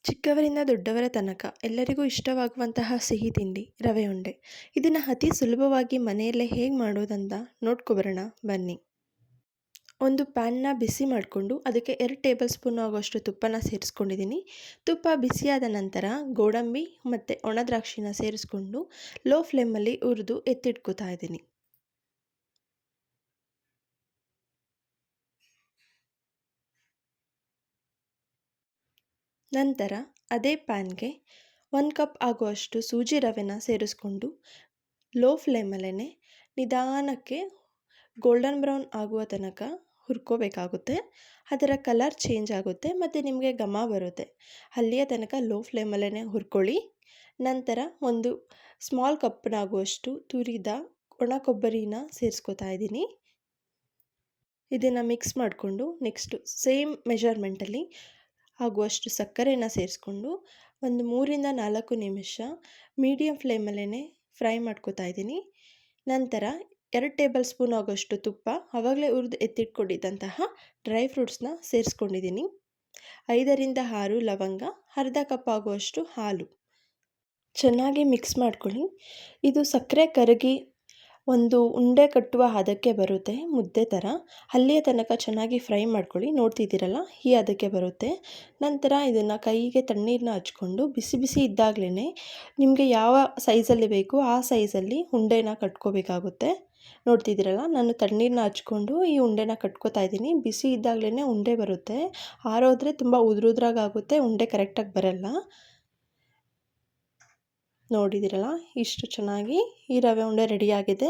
ಚಿಕ್ಕವರಿಂದ ದೊಡ್ಡವರ ತನಕ ಎಲ್ಲರಿಗೂ ಇಷ್ಟವಾಗುವಂತಹ ಸಿಹಿ ತಿಂಡಿ ರವೆ ಉಂಡೆ. ಇದನ್ನು ಅತಿ ಸುಲಭವಾಗಿ ಮನೆಯಲ್ಲೇ ಹೇಗೆ ಮಾಡೋದಂತ ನೋಡ್ಕೊಬರೋಣ ಬನ್ನಿ. ಒಂದು ಪ್ಯಾನ್ನ ಬಿಸಿ ಮಾಡಿಕೊಂಡು ಅದಕ್ಕೆ 2 ಟೇಬಲ್ ಸ್ಪೂನ್ ಆಗುವಷ್ಟು ತುಪ್ಪನ ಸೇರಿಸ್ಕೊಂಡಿದ್ದೀನಿ. ತುಪ್ಪ ಬಿಸಿಯಾದ ನಂತರ ಗೋಡಂಬಿ ಮತ್ತು ಒಣ ದ್ರಾಕ್ಷಿನ ಸೇರಿಸ್ಕೊಂಡು ಲೋ ಫ್ಲೇಮಲ್ಲಿ ಹುರಿದು ಎತ್ತಿಟ್ಕೋತಾ ಇದ್ದೀನಿ. ನಂತರ ಅದೇ ಪ್ಯಾನ್ಗೆ 1 ಕಪ್ ಆಗುವಷ್ಟು ಸೂಜಿ ರವೆನ ಸೇರಿಸ್ಕೊಂಡು ಲೋ ಫ್ಲೇಮಲ್ಲೇ ನಿಧಾನಕ್ಕೆ ಗೋಲ್ಡನ್ ಬ್ರೌನ್ ಆಗುವ ತನಕ ಹುರ್ಕೋಬೇಕಾಗುತ್ತೆ. ಅದರ ಕಲರ್ ಚೇಂಜ್ ಆಗುತ್ತೆ ಮತ್ತು ನಿಮಗೆ ಘಮ ಬರುತ್ತೆ. ಅಲ್ಲಿಯ ತನಕ ಲೋ ಫ್ಲೇಮಲ್ಲೇ ಹುರ್ಕೊಳ್ಳಿ. ನಂತರ ಒಂದು ಸ್ಮಾಲ್ ಕಪ್ನಾಗುವಷ್ಟು ತುರಿದ ಒಣ ಕೊಬ್ಬರಿನ ಸೇರಿಸ್ಕೊತಾ ಇದ್ದೀನಿ. ಇದನ್ನು ಮಿಕ್ಸ್ ಮಾಡಿಕೊಂಡು ನೆಕ್ಸ್ಟು ಸೇಮ್ ಮೆಜರ್ಮೆಂಟಲ್ಲಿ ಆಗುವಷ್ಟು ಸಕ್ಕರೆನ ಸೇರಿಸ್ಕೊಂಡು ಒಂದು 3-4 ನಿಮಿಷ ಮೀಡಿಯಮ್ ಫ್ಲೇಮಲ್ಲೇ ಫ್ರೈ ಮಾಡ್ಕೋತಾ ಇದ್ದೀನಿ. ನಂತರ 2 ಟೇಬಲ್ ಸ್ಪೂನ್ ಆಗೋಷ್ಟು ತುಪ್ಪ, ಆವಾಗಲೇ ಹುರಿದು ಎತ್ತಿಟ್ಕೊಂಡಿದ್ದಂತಹ ಡ್ರೈ ಫ್ರೂಟ್ಸ್ನ ಸೇರಿಸ್ಕೊಂಡಿದ್ದೀನಿ. 5-6 ಲವಂಗ, ಅರ್ಧ ಕಪ್ ಆಗುವಷ್ಟು ಹಾಲು ಚೆನ್ನಾಗಿ ಮಿಕ್ಸ್ ಮಾಡ್ಕೊಳ್ಳಿ. ಇದು ಸಕ್ಕರೆ ಕರಗಿ ಒಂದು ಉಂಡೆ ಕಟ್ಟುವ ಹದಕ್ಕೆ ಬರುತ್ತೆ, ಮುದ್ದೆ ಥರ. ಅಲ್ಲಿಯ ತನಕ ಚೆನ್ನಾಗಿ ಫ್ರೈ ಮಾಡ್ಕೊಳ್ಳಿ. ನೋಡ್ತಿದ್ದೀರಲ್ಲ, ಈ ಹದಕ್ಕೆ ಬರುತ್ತೆ. ನಂತರ ಇದನ್ನು ಕೈಗೆ ತಣ್ಣೀರನ್ನ ಹಚ್ಕೊಂಡು ಬಿಸಿ ಬಿಸಿ ಇದ್ದಾಗಲೇ ನಿಮಗೆ ಯಾವ ಸೈಜಲ್ಲಿ ಬೇಕು ಆ ಸೈಜಲ್ಲಿ ಉಂಡೆನ ಕಟ್ಕೋಬೇಕಾಗುತ್ತೆ. ನೋಡ್ತಿದ್ದೀರಲ್ಲ, ನಾನು ತಣ್ಣೀರನ್ನ ಹಚ್ಕೊಂಡು ಈ ಉಂಡೆನ ಕಟ್ಕೋತಾ ಇದ್ದೀನಿ. ಬಿಸಿ ಇದ್ದಾಗಲೇ ಉಂಡೆ ಬರುತ್ತೆ, ಆರೋದ್ರೆ ತುಂಬ ಉದುರುದ್ರಾಗುತ್ತೆ, ಉಂಡೆ ಕರೆಕ್ಟಾಗಿ ಬರಲ್ಲ. ನೋಡಿದ್ದೀರಲ್ಲ, ಇಷ್ಟು ಚೆನ್ನಾಗಿ ಈ ರವೆ ಉಂಡೆ ರೆಡಿಯಾಗಿದೆ.